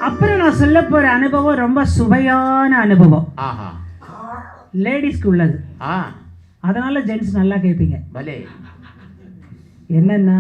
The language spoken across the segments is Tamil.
அப்புறம் நான் சொல்ல போற அனுபவம் ரொம்ப சுவையான அனுபவம். ஆஹா. லேடிஸ்க்கு உள்ளது. அதனால ஜென்ட்ஸ் நல்லா கேட்பீங்க. பலே. என்னன்னா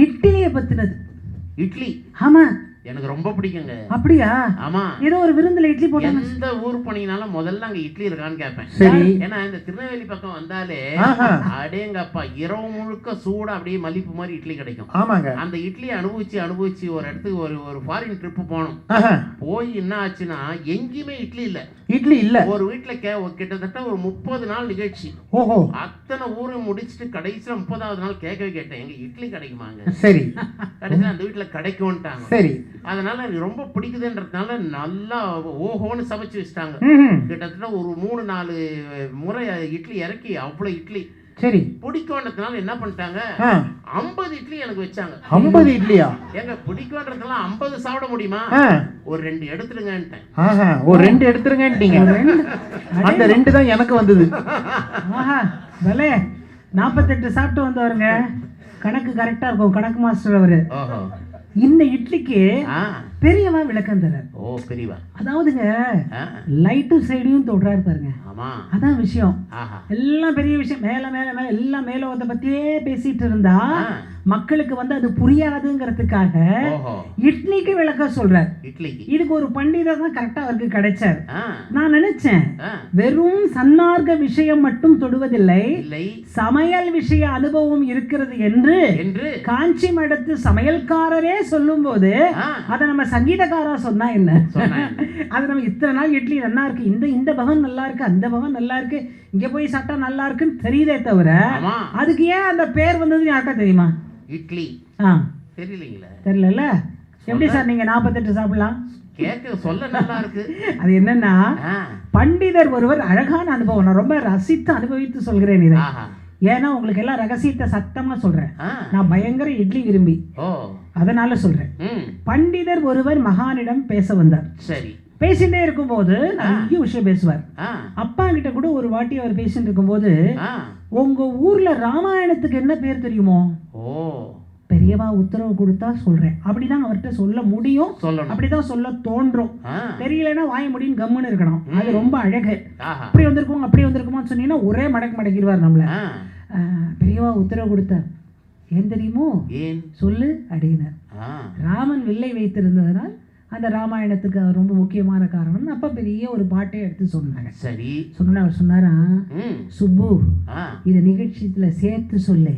இட்லியை பத்தினது. இட்லி? ஆமா, எனக்கு ரொம்ப பிடிக்குங்க. அப்படியா? ஆமா. ஏதோ ஒரு விருந்துல இட்லி போட்டாங்க. எந்த ஊர் போனீங்கனாலும் முதல்ல அங்க இட்லி இருக்கான்னு கேட்பேன். சரி. ஏன்னா இந்த திருநெல்வேலி பக்கம் வந்தாலே அடேங்கப்பா இரவு முழுக்க சூடா அப்படியே மல்லிப்பு மாதிரி இட்லி கிடைக்கும். ஆமாங்க. அந்த இட்லியை அனுபவிச்சு ஒரு இடத்துக்கு ஒரு ஃபாரின் ட்ரிப் போனோம். போய் என்ன ஆச்சுன்னா எங்கேயுமே இட்லி இல்ல. இட்லி இல்ல. ஒரு வீட்டுல கிட்டத்தட்ட ஒரு 30 நாள் நிகழ்ச்சி. ஓஹோ. அத்தனை ஊரும் முடிச்சுட்டு கடைசியில 30வது நாள் கேட்கவே கேட்டேன், எங்க இட்லி கிடைக்குமாங்க? சரி. கடைசியில அந்த வீட்டுல கிடைக்கும்ட்டாங்க. சரி. அதனால எனக்கு ரொம்ப பிடிக்குதுன்றதுனால நல்லா ஓஹோன்னு சமைச்சு வச்சுட்டாங்க. கிட்டத்தட்ட ஒரு 3-4 முறை இட்லி இறக்கி அவ்வளவு இட்லி. சரி. பிடிக்கும்ன்றதுனால என்ன பண்ணிட்டாங்க, 50 இட்லி எனக்கு வச்சாங்க. 50 இட்லியா? எங்க பிடிக்கும்ன்றதுனால 50 சாப்பிட முடியுமா? ஒரு 2 எடுத்துருங்கன்ட்டேன். ஒரு 2 எடுத்துருங்கன்ட்டீங்க. அந்த 2 தான் எனக்கு வந்தது. ஆஹா, பலே. 48 சாப்பிட்டு வந்தவருங்க. கணக்கு கரெக்டா இருக்கும் கணக்கு மாஸ்டர் அவரு. இந்த இட்லிக்கு பெரியவா விளக்கம் தரார். ஓ, பெரியவா. அதாவதுங்க லைட்டு சைடையும் தொடுறாரு பாருங்க. அதான் விஷயம். எல்லாம் பெரிய விஷயம். மேல மேல மேல எல்லாம் மேலோகத்தை பத்தியே பேசிட்டு இருந்தா மக்களுக்கு வந்து அது புரியாதுங்கிறதுக்காக இட்லிக்கு விளக்கம் சொல்றார். இதுக்கு ஒரு பண்டிதர் தான் கரெக்டா அவருக்கு கிடைச்சார். நான் நினைச்சேன் வெறும் சன்மார்க்க விஷயம் மட்டும் தொடுவதில்லை, சமையல் விஷய அனுபவம் இருக்கிறது என்று காஞ்சி மடத்து சமையல்காரரே சொல்லும் போது அதை நம்ம சங்கீதக்காரா சொன்னா என்ன? அது நம்ம இத்தனை நாள் இட்லி நல்லா இருக்கு, இந்த பவன் நல்லா இருக்கு, அந்த பவன் நல்லா இருக்கு, இங்க போய் சாப்பிட்டா நல்லா இருக்குன்னு தெரியுதே தவிர அதுக்கு ஏன் அந்த பேர் வந்ததுன்னு யாருக்கா தெரியுமா? இட்லி தெரியல. எப்படி சார் நீங்க 48 சாப்பிடலாம்? கேட்க சொல்ல நல்லா இருக்கு. அது என்னன்னா பண்டிதர் ஒருவர் அழகான அனுபவம். நான் ரொம்ப ரசித்து அனுபவித்து சொல்கிறேன் இதை. ஏன்னா உங்களுக்கு எல்லாம் ரகசியத்தை சத்தமா சொல்றேன். நான் பயங்கர இட்லி விரும்பி, அதனால சொல்றேன். பண்டிதர் ஒருவர் மகானிடம் பேச வந்தார். சரி. பேசிட்டே இருக்கும் போது நிறைய விஷயம் பேசுவார். அப்பா கிட்ட கூட ஒரு வாட்டி அவர் பேசிட்டு இருக்கும் போது, உங்க ஊர்ல ராமாயணத்துக்கு என்ன பேர் தெரியுமோ? பெரியவா உத்தரவு கொடுத்தா சொல்றேன். அப்படிதான் அவர்கிட்ட சொல்ல முடியும், அப்படிதான் சொல்ல தோன்றும். தெரியலன்னா வாய முடியும் கம்முன்னு இருக்கணும். அது ரொம்ப அழகு. அப்படி வந்திருக்கோம் அப்படி வந்திருக்குமான்னு சொன்னீங்கன்னா ஒரே மடக்கிடுவார் நம்மள. பெரியவா உத்தரவு கொடுத்தார். ஏன் தெரியுமோ? சொல்லு அப்படின்னார். ராமன் வில்லை வைத்திருந்ததனால் அந்த ராமாயணத்துக்கு ரொம்ப முக்கியமான காரணம். அப்ப பெரிய ஒரு பாட்டை எடுத்து சொன்னாங்க. சரி. சொன்ன அவர் சொன்னாரா, சுப்பு இத நிகழ்ச்சியில சேர்த்து சொல்லு.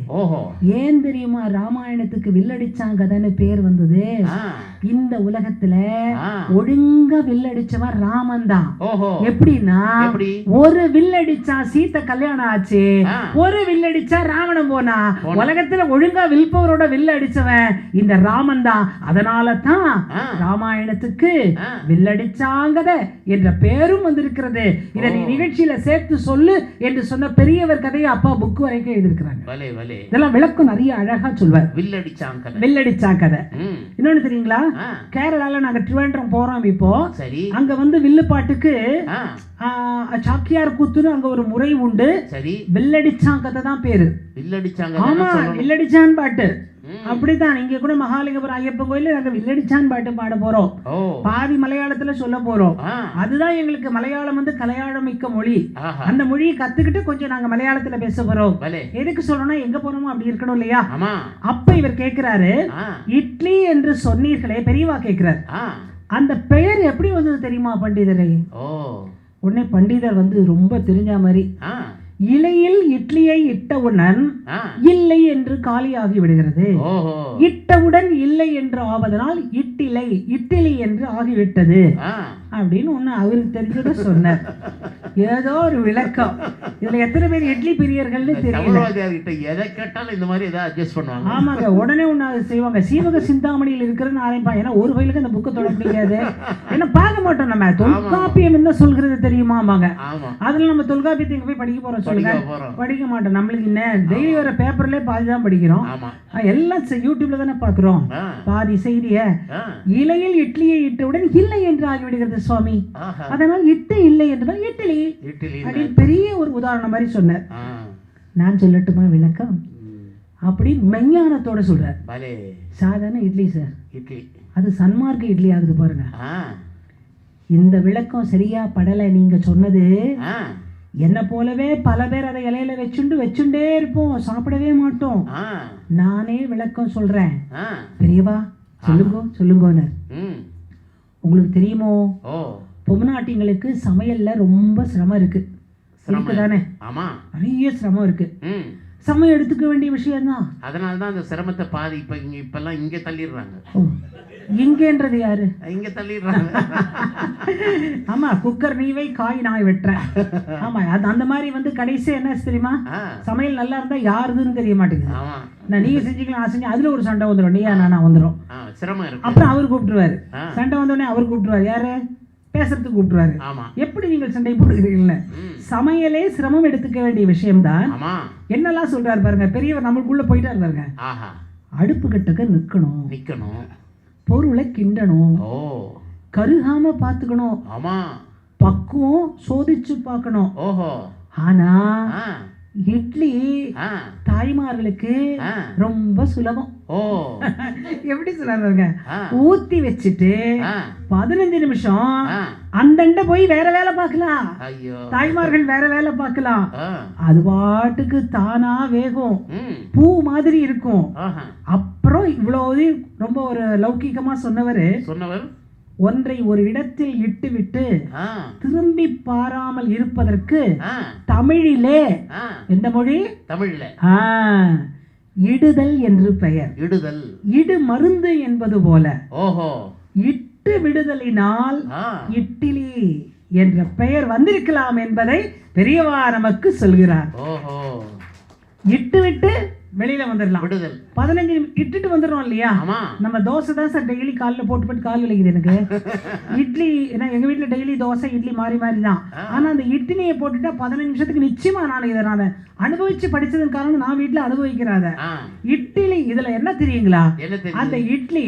ஏன் தெரியுமா ராமாயணத்துக்கு வில்லடிச்சாங்க கதைன்னு பேர் வந்தது? இந்த உலகத்துல ஒழுங்கா வில்லடிச்சவன் ராமன் தான். எப்படின்னா ஒரு வில்லடிச்சா சீத்தை கல்யாணம் ஆச்சு, ஒரு வில்லடிச்சா ராவணன் போனா. உலகத்துல ஒழுங்கா வில்பவரோட வில்ல அடிச்சவன் இந்த ராமன் தான். அதனால தான் ராமாயணத்துக்கு வில்லடிச்சாங்கத என்ற பேரும் வந்திருக்கிறது. இதை நீ நிகழ்ச்சியில சேர்த்து சொல்லு என்று சொன்ன பெரியவர் கதையை அப்பா புக் வரைக்கும் எழுதியிருக்கிறாங்க. இதெல்லாம் விளக்கம் நிறைய அழகா சொல்வார். வில்லடிச்சாங்க கதை. இன்னொன்னு தெரியுங்களா? கேரளால நாங்க திருவேண்டரம் போறோம் இப்போ. அங்க வந்து வில்லு பாட்டுக்கு சாக்கியார் கூத்துன்னு அங்க ஒரு முறை உண்டு. வில்லடிச்சான் கதை தான் பேரு. ஆமா, வில்லடிச்சான் பாட்டு. அப்படித்தான் இங்க கூட மகாலிங்கபுரம் ஐயப்பன் கோயில நாங்க வில்லடிச்சான் பாட்டு பாட போறோம். பாதி மலையாளத்துல சொல்ல போறோம். அதுதான் எங்களுக்கு மலையாளம் வந்து கலையாளம் மிக்க மொழி. அந்த மொழியை கத்துக்கிட்டு கொஞ்சம் நாங்க மலையாளத்துல பேச போறோம். எதுக்கு சொல்லணும்னா எங்க போறோமோ அப்படி இருக்கணும் இல்லையா? அப்ப இவர் கேட்கிறாரு, இட்லி என்று சொன்னீர்களே, பெரியவா கேட்கிறார், அந்த பெயர் எப்படி வந்தது தெரியுமா பண்டிதரை? உடனே பண்டிதர் வந்து ரொம்ப தெரிஞ்ச மாதிரி, இலையில் இட்லியை இட்டவுடன் இல்லை என்று காலியாகி விடுகிறது. இட்டவுடன் இல்லை என்று ஆவதனால் இட்லி என்று ஆகிவிட்டது அப்படின்னு ஒண்ணு அவருக்கு தெரிஞ்சத சொன்னார். ஏதோ ஒரு விளக்கம். இதுல எத்தனை பேர் இட்லி பிரியர்கள்னு தெரியல. எதை கேட்டாலும் இந்த மாதிரி ஏதாவது அட்ஜஸ்ட் பண்ணுவாங்க. ஆமாங்க, உடனே ஒண்ணு செய்வாங்க. சீவக சிந்தாமணியில் இருக்கிறதுன்னு ஆரம்பிப்பாங்க. ஏன்னா ஒரு வயலுக்கு அந்த புக்கை தொட முடியாது. ஏன்னா பார்க்க மாட்டோம். நம்ம தொல்காப்பியம் என்ன சொல்கிறது தெரியுமாங்க? அதுல நம்ம தொல்காப்பியத்தை போய் படிக்க போறோம் சொல்லுங்க, படிக்க மாட்டோம். நம்மளுக்கு என்ன டெய்லி வர பேப்பர்ல பாதி தான் படிக்கிறோம். எல்லாம் யூடியூப்ல தானே பாக்குறோம் பாதி செய்திய. இலையில் இட்லியை இட்டவுடன் இல்லை என்று ஆகிவிடுகிறது சுவாமி, அதனால் இட்டு இல்லை என்றால் இட்லி அப்படின்னு பெரிய ஒரு உதாரணம் மாதிரி சொன்னார். நான் சொல்லட்டுமா விளக்கம்? அப்படி மெஞ்ஞானத்தோட சொல்றார். சாதாரண இட்லி சார், இட்லி அது சன்மார்க்க இட்லி ஆகுது பாருங்க. இந்த விளக்கம் சரியா படலை. நீங்க சொன்னது என்ன போலவே பல பேர் அதை இலையில வச்சுண்டே இருப்போம், சாப்பிடவே மாட்டோம். நானே விளக்கம் சொல்றேன். பெரியவா சொல்லுங்க. உங்களுக்கு தெரியுமோ, பொம்னாட்டிங்களுக்கு சமையல்ல ரொம்ப சிரமம் இருக்குதானே? நிறைய சிரமம் இருக்கு. சமயம் எடுத்துக்க வேண்டிய விஷயம் தான். அதனாலதான் அந்த சிரமத்தை பாதி இப்பெல்லாம் இங்க தள்ளிடுறாங்க. இங்கன்றது யாரு? இங்க தள்ளிடுறாங்க. ஆமா, குக்கர் நீ வை, காய் நான் வெட்டுறேன். ஆமா, அது அந்த மாதிரி கடைசி என்ன தெரியுமா, சமையல் நல்லா இருந்தா யாருதுன்னு தெரிய மாட்டேங்குது. நான் நீங்க செஞ்சீங்களா, நான் செஞ்சேன், அதுல ஒரு சண்டை வந்துடும். நீயா நானா வந்துடும், சிரமம் இருக்கு. அப்புறம் அவர் கூப்பிட்டுருவாரு. சண்டை வந்தோடனே அவர் கூப்பிட்டுருவாரு. யாரு? பேசுறதுக்கு கூப்பிட்டுருவாரு. எப்படி நீங்கள் சண்டை போடுகிறீங்கள? சமையலே சிரமம் எடுத்துக்க வேண்டிய விஷயம்தான். என்னெல்லாம் சொல்றாரு பாருங்க. பெரியவர் நம்மளுக்குள்ள போயிட்டாரு பாருங்க. அடுப்பு கிட்டக்க நிக்கணும், பொருளை கிண்டணும், கருகாம பாத்துக்கணும், பக்குவம் சோதிச்சு பார்க்கணும். ஆனா இட்லி தாய்மார்களுக்கு ரொம்ப சுலபம். எப்படி சொல்றாங்க, ஊத்தி வச்சுட்டு 15 நிமிஷம் அந்தண்ட போய் வேற வேலை பார்க்கலாம். தாய்மார்கள் வேற வேலை பார்க்கலாம். அது பாட்டுக்கு தானா வேகும், பூ மாதிரி இருக்கும். அப்புறம் இவ்வளவு ரொம்ப ஒரு லௌகிகமா சொன்னவர் ஒன்றை ஒரு இடத்தில் இட்டுவிட்டு திரும்பி பாராமல் இருப்பதற்கு தமிழிலே, எந்த மொழி? தமிழ்ல இடுதல் என்று பெயர். இடு மருந்து என்பது போல இட்டு விடுதலினால் இட்டிலி என்ற பெயர் வந்திருக்கலாம் என்பதை பெரியவா நமக்கு சொல்கிறார். இட்டு விட்டு வெளியில வந்துடலாம். 15 இட்டுட்டு வந்துடும் இல்லையா? நம்ம தோசை தான் சார் டெய்லி காலில் போட்டு கால் வலிக்குது எனக்கு. இட்லி எங்க வீட்டுல டெய்லி தோசை இட்லி மாறி தான். ஆனா அந்த இட்லியை போட்டுட்டா 15 நிமிஷத்துக்கு நிச்சயமா நான் இதை நான் அனுபவிச்சு படிச்சதன் காரணம் நான் வீட்டுல அனுபவிக்கிறாத. இட்லி இதுல என்ன தெரியுங்களா, அந்த இட்லி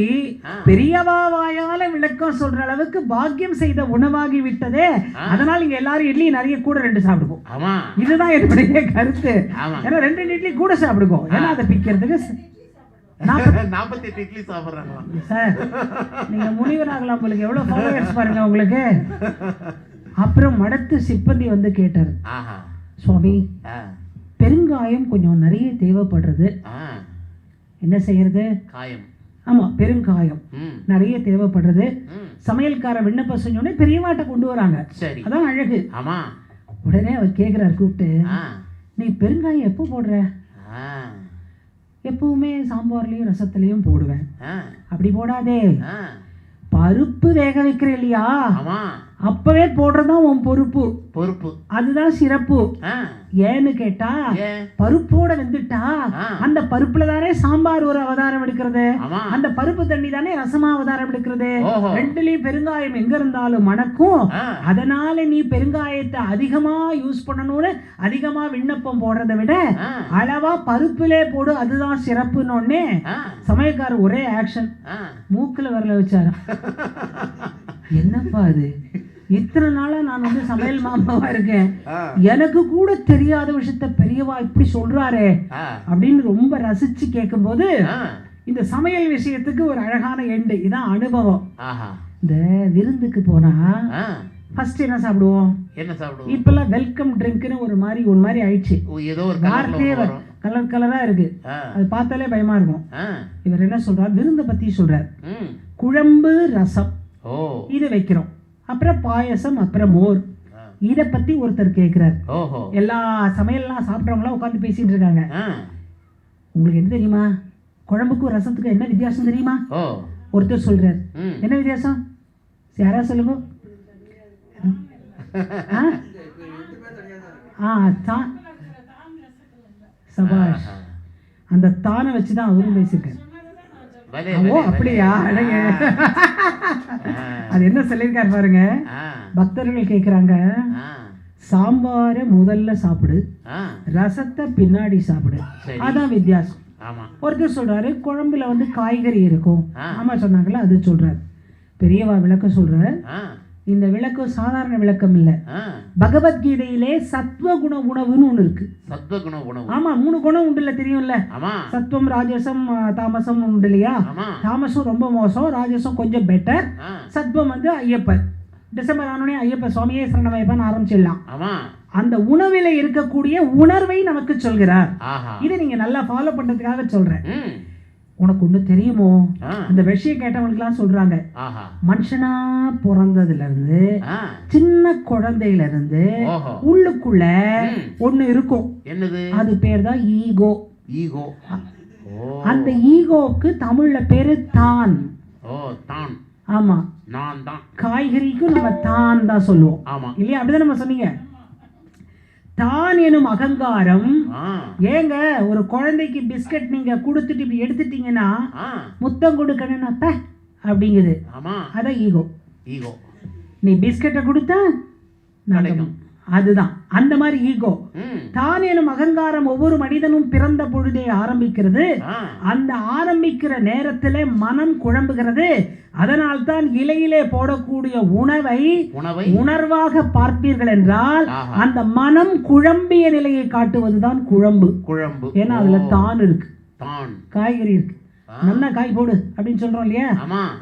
பெரியவா வாயால விளக்கம் சொல்ற அளவுக்கு பாக்கியம் செய்த உணவாகி விட்டதே. அதனால இங்க எல்லாரும் இட்லி நிறைய கூட 2 சாப்பிடுவோம். இதுதான் என்னுடைய கருத்து. ஏன்னா 2 இட்லி கூட சாப்பிடுவோம். ஏன்னா அதை பிக்கிறதுக்கு 48 இட்லி சாப்பிடுறாங்களா சார்? நீங்க முனிவர் ஆகலாம் உங்களுக்கு. எவ்வளவு ஃபாலோவர்ஸ் பாருங்க உங்களுக்கு. அப்புறம் மடத்து சிப்பந்தி கேட்டாரு, சுவாமி பெருங்காயம் கொஞ்சம் நிறைய தேவைப்படுறது, என்ன செய்யறது? ஆமா, பெருங்காயம் நிறைய தேவைப்படுறது. சமையல்கார விண்ணப்பம் செஞ்சோடனே பெரியவாட்ட கொண்டு வராங்க. அதான் அழகு. உடனே அவர் கேக்குறாரு கூப்பிட்டு, நீ பெருங்காயம் எப்போ போடுற? எப்பவுமே சாம்பார்லயும் ரசத்திலையும் போடுவேன். அப்படி போடாதே, பருப்பு வேக வைக்கிற இல்லையா, அப்பவே போடுறதுதான் உன் பொறுப்பு. அதுதான் சிறப்பு. ஏன்னு கேட்டா, பருப்போட வெந்துட்டா அந்த பருப்புல தானே சாம்பார் ஒரு அவதாரம் எடுக்கிறது, அந்த பருப்பு தண்ணி தானே ரசமா அவதாரம் எடுக்கிறது. ரெண்டுலயும் பெருங்காயம் எங்க இருந்தாலும் மணக்கும். அதனால நீ பெருங்காயத்தை அதிகமா யூஸ் பண்ணணும்னு அதிகமா விண்ணப்பம் போடுறதை விட அளவா பருப்புலே போடு, அதுதான் சிறப்புன்னு சமயக்காரர் ஒரே ஆக்ஷன், மூக்குல வரல வச்சாரு. என்னப்பா அது, இத்தனை நாளா நான் சமையல் மாமாவா இருக்கேன், எனக்கு கூட தெரியாத விஷயத்த பெரியவா இப்படி சொல்றாரே அப்படின்னு ரொம்ப ரசிச்சு கேட்கும் போது இந்த சமையல் விஷயத்துக்கு ஒரு அழகான எண்டு. இதான் அனுபவம். இந்த விருந்துக்கு போனா ஃபர்ஸ்ட் என்ன சாப்பிடுவோம்? இப்பெல்லாம் வெல்கம் ட்ரிங்க்னு ஒரு மாதிரி ஆயிடுச்சு. வார்த்தையே கலரா இருக்கு, அது பார்த்தாலே பயமா இருக்கும். இவர் என்ன சொல்றார், விருந்த பத்தி சொல்றார். குழம்பு ரசம் இது வைக்கிறோம், அப்புறம் பாயசம், அப்புறம் மோர். இத பத்தி ஒருத்தர் கேட்கிறார். எல்லா சமையல்லாம் சாப்பிட்றவங்களாம் உட்காந்து பேசிட்டு இருக்காங்க. உங்களுக்கு என்ன தெரியுமா, குழம்புக்கும் ரசத்துக்கும் என்ன வித்தியாசம் தெரியுமா? ஒருத்தர் சொல்றார். என்ன வித்தியாசம்? யாரா சொல்லுங்க. சபாஷ், அந்த தானை வச்சுதான் அவரும் பேசியிருக்காரு. அப்படியா? அது என்ன சொல்லியிருக்காரு பாருங்க. பக்தர்கள் கேக்குறாங்க, சாம்பார முதல்ல சாப்பிடு, ரசத்தை பின்னாடி சாப்பிடு, அதான் வித்தியாசம். ஒருத்தர் சொல்றாரு குழம்புல காய்கறி இருக்கும். ஆமா சொன்னாங்கல்ல, அது சொல்றாரு. பெரியவா விளக்க சொல்ற, இந்த விளக்கம் சாதாரண விளக்கம் இல்ல. பகவத்கீதையிலே சத்வகுண உணவுன்னு ஒண்ணு இருக்கு. சத்வகுண உணவு. ஆமா, 3 குணம் உண்டுல, தெரியும்ல. சத்வம், ராஜசம், தாமசம் உண்டு இல்லையா? தாமசம் ரொம்ப மோசம், ராஜசம் கொஞ்சம் பெட்டர், சத்வம் வந்து ஐயப்பர். டிசம்பர் ஆனோடனே ஐயப்ப சுவாமியே சரணமையப்பன் ஆரம்பிச்சிடலாம். அந்த உணவில இருக்கக்கூடிய உணர்வை நமக்கு சொல்கிறார். இதை நீங்க நல்லா ஃபாலோ பண்றதுக்காக சொல்றேன். உனக்கு ஒண்ணு தெரியுமோ, இந்த விஷயம் கேட்டவங்களுக்கு எல்லாம் சொல்றாங்க, மனுஷனா பிறந்ததுல இருந்து சின்ன குழந்தையில இருந்து உள்ளுக்குள்ள ஒண்ணு இருக்கும். என்னது? அது பேர் தான் ஈகோ. ஈகோ. அந்த ஈகோக்கு தமிழ்ல பேரு தான். ஆமா, நான் தான். காய்கறிக்கும் நம்ம தான் தான் சொல்லுவோம். ஆமா இல்லையா? அப்படிதான் நம்ம சொன்னீங்க. தான் எனும் அகங்காரம். ஏங்க, ஒரு குழந்தைக்கு பிஸ்கட் நீங்க கொடுத்துட்டு இப்படி எடுத்துட்டீங்கன்னா முத்தம் கொடுக்கணும்னா அப்படிங்குது. அதான் ஈகோ. ஈகோ. நீ பிஸ்கட்டை கொடுத்தா நடக்கும், அதுதான் அந்த மாதிரி ஈகோ. தான் எனும் அகங்காரம் ஒவ்வொரு மனிதனும் பிறந்த பொழுதே ஆரம்பிக்கிறது. அந்த ஆரம்பிக்கிற நேரத்திலே மனம் குழம்புகிறது. அதனால் தான் இலையிலே போடக்கூடிய உணவை உணர்வாக பார்ப்பீர்கள் என்றால் அந்த மனம் குழம்பிய நிலையை காட்டுவதுதான் குழம்பு. குழம்பு. ஏன்னா அதுல தான் இருக்கு, காய்கறி இருக்கு. நல்லா காய் போடு அப்படின்னு சொல்றோம் இல்லையா?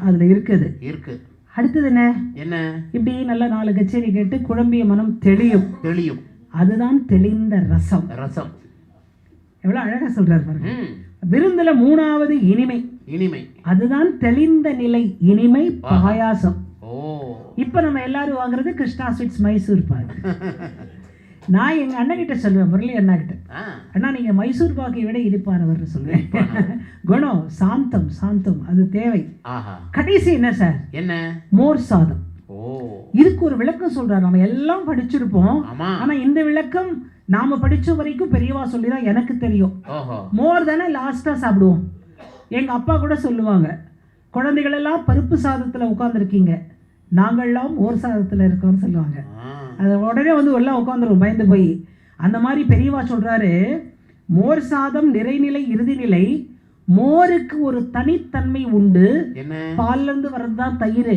அதுல இருக்குது. இருக்கு. அடுத்தது என்ன? என்ன? இப்படி நல்ல 4 கச்சேரி கேட்டு குழம்பிய மனம் தெளியும். தெளியும். அதுதான் தெளிந்த ரசம். ரசம். எவ்வளவு அழகா சொல்றாரு பாருங்க. விருந்துல 3வது இனிமை. இனிமை. அதுதான் தெளிந்த நிலை. இனிமை பாயாசம். இப்ப நம்ம எல்லாரும் வாங்குறது கிருஷ்ணா ஸ்வீட்ஸ் மைசூர் பாக். நான் எங்க அண்ணன் கிட்ட சொல்லுவேன், முரளி அண்ணா கிட்ட, அண்ணா நீங்க மைசூர் பாக்கை விட இனிப்பானவர் சொல்லுவேன். குணம், சாந்தம், சாந்தம் அது தேவை. கடைசி என்ன சார்? என்ன? மோர் சாதம். இதுக்கு ஒரு விளக்கம் சொல்றாரு. நம்ம எல்லாம் படிச்சிருப்போம், ஆனா இந்த விளக்கம் நாம படிச்ச வரைக்கும் பெரியவா சொல்லிதான் எனக்கு தெரியும். மோர் தானே லாஸ்டா சாப்பிடுவோம். எங்க அப்பா கூட சொல்லுவாங்க, குழந்தைகள் எல்லாம் பருப்பு சாதத்துல உட்கார்ந்துருக்கீங்க, நாங்கள்லாம் மோர் சாதத்துல இருக்கோம்னு சொல்லுவாங்க. அது உடனே வந்து எல்லாம் உட்காந்துரும் பயந்து போய். அந்த மாதிரி பெரியவா சொல்றாரு, மோர் சாதம் நிறைநிலை இறுதிநிலை. மோருக்கு ஒரு தனித்தன்மை உண்டு. பால்ல இருந்து வர்றதுதான் தயிர்,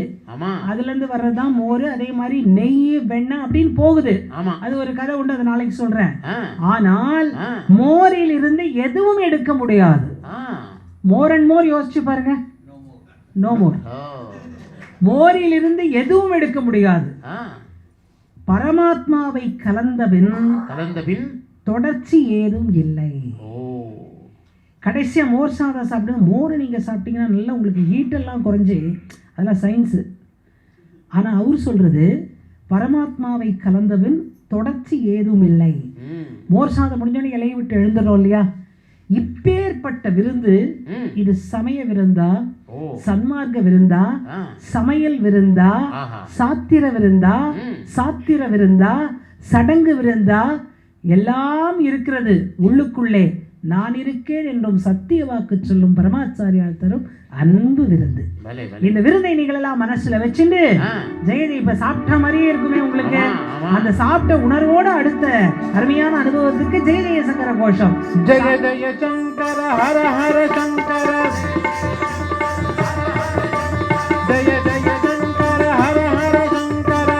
அதுல இருந்து வர்றதுதான் மோர். அதே மாதிரி நெய், வெண்ணெய் அப்படின்னு போகுது. அது ஒரு கதை உண்டு, அதை நாளைக்கு சொல்றேன். ஆனால் மோரில் இருந்து எதுவும் எடுக்க முடியாது. மோர் அண்ட் மோர் யோசிச்சு பாருங்க, நோ மோர். மோரில் இருந்து எதுவும் எடுக்க முடியாது. பரமாத்மாவை கலந்தபின் தொடர்ச்சி ஏதும் இல்லை. கடைசியா மோர் சாதம் சாப்பிடுங்க. மோரை நீங்க சாப்பிட்டீங்கன்னா நல்லா உங்களுக்கு ஹீட்டெல்லாம் குறைஞ்சி, அதெல்லாம் சயின்ஸு. ஆனா அவர் சொல்றது பரமாத்மாவை கலந்தபின் தொடர்ச்சி ஏதும் இல்லை. மோர் சாதம் முடிஞ்சோடனே இலையை விட்டு எழுந்துடும் இல்லையா? இப்பேற்பட்ட விருந்து இது சமய விருந்தா, சன்மார்க்க விருந்தா, சமையல் விருந்தா, சாத்திர விருந்தா, சாத்திர விருந்தா, சடங்கு விருந்தா, எல்லாம் இருக்கிறது உள்ளுக்குள்ளே. நான் இருக்கேன் என்றும் சத்திய வாக்கு சொல்லும் பரமாச்சாரியால் தரும் அன்பு விருந்து. இந்த விருந்தை நீங்கள் எல்லாம் மனசுல வச்சுட்டு ஜெயதி இப்ப சாப்பிட்ட மாதிரியே இருக்குமே உங்களுக்கு. அந்த சாப்பிட்ட உணர்வோட அடுத்த அருமையான அனுபவத்துக்கு ஜெய ஜெய சங்கர கோஷம். ஜெய ஜெய சங்கர ஹர ஹர சங்கர, ஜெய ஜெய சங்கர ஹர ஹர சங்கர,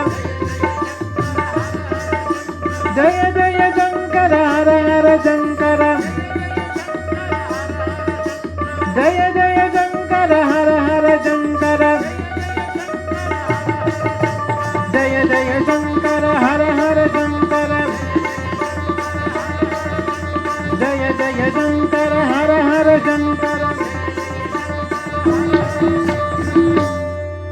ஜெய ஜெய சங்கர ஹர ஹர சங்கர, ஜெய ஜெய சங்கர ஹர ஹர சங்கர, ஜெய ஜெய சங்கர